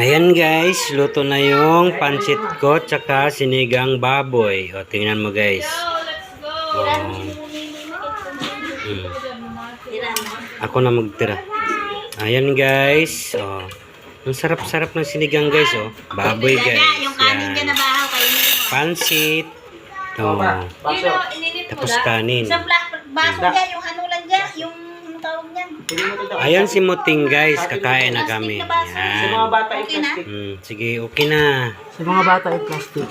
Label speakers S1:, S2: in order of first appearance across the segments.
S1: Ayan guys, luto na yung pansit ko tsaka sinigang baboy. O, tingnan mo guys. O, ako na magtira. Ayan guys. O, ang sarap-sarap ng sinigang guys. O, baboy guys. Yan. Pansit. O, tapos kanin.
S2: Isang baso dyan, yung ano lang dyan, yung tawag niyan.
S1: Ayan si Muting guys, kakain na kami.
S3: Sa mga
S1: Yan.
S3: bata yung plastic.
S1: Sige, okay na.
S3: Sa mga bata yung plastic.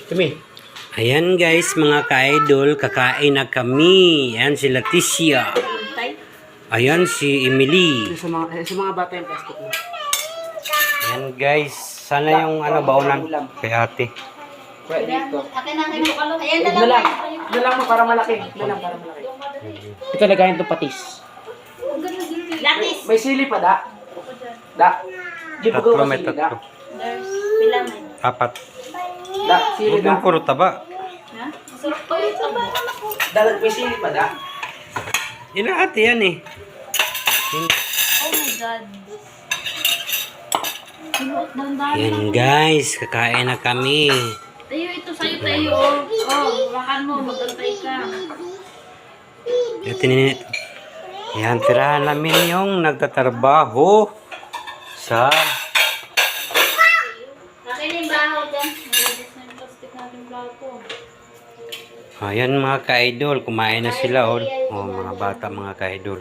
S3: Kami.
S1: Ayan guys, mga ka-idol, kakain na kami. Ayan si Leticia. Ayan si Emily.
S3: Sa mga bata yung plastic.
S1: Ayan guys, sana yung baonan kay ate.
S3: Kaya dito.
S2: Akin na kayo. Ayan na
S3: Ito
S2: lang.
S3: lang. Ito lang mo para malaki. Ito lang para malaki. Ito lagayin itong patis.
S2: Latis.
S3: May sili pa, da? Da? Di ba
S1: Tatlo,
S3: ko
S1: may
S3: sili, da?
S1: tatlo.
S2: Pilamay.
S1: Apat.
S3: Da, sili
S1: Huwag
S3: da.
S1: mong puro taba.
S2: Ha? Masarap pa yun.
S3: Da, may sili pa, da?
S1: Ina ate yan eh.
S2: Oh my God.
S1: Ayan guys, kakain na kami.
S2: Tayo, ito sa'yo tayo. Oh, makan mo. Magantay ka.
S1: Ayan, tirahan namin yung nagtatrabaho sa...
S2: Akin yung bahaw dyan. Nalabas na yung plastic natin plato.
S1: Ayan mga ka-idol, kumain na sila. Mga bata mga ka-idol.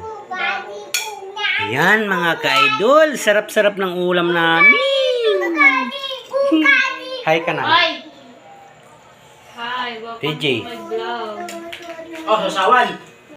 S1: Ayan mga ka-idol, sarap-sarap ng ulam namin. Hi ka na.
S2: Hi! Hi, welcome
S1: TJ.
S2: to my vlog.
S3: Oh, sasawan.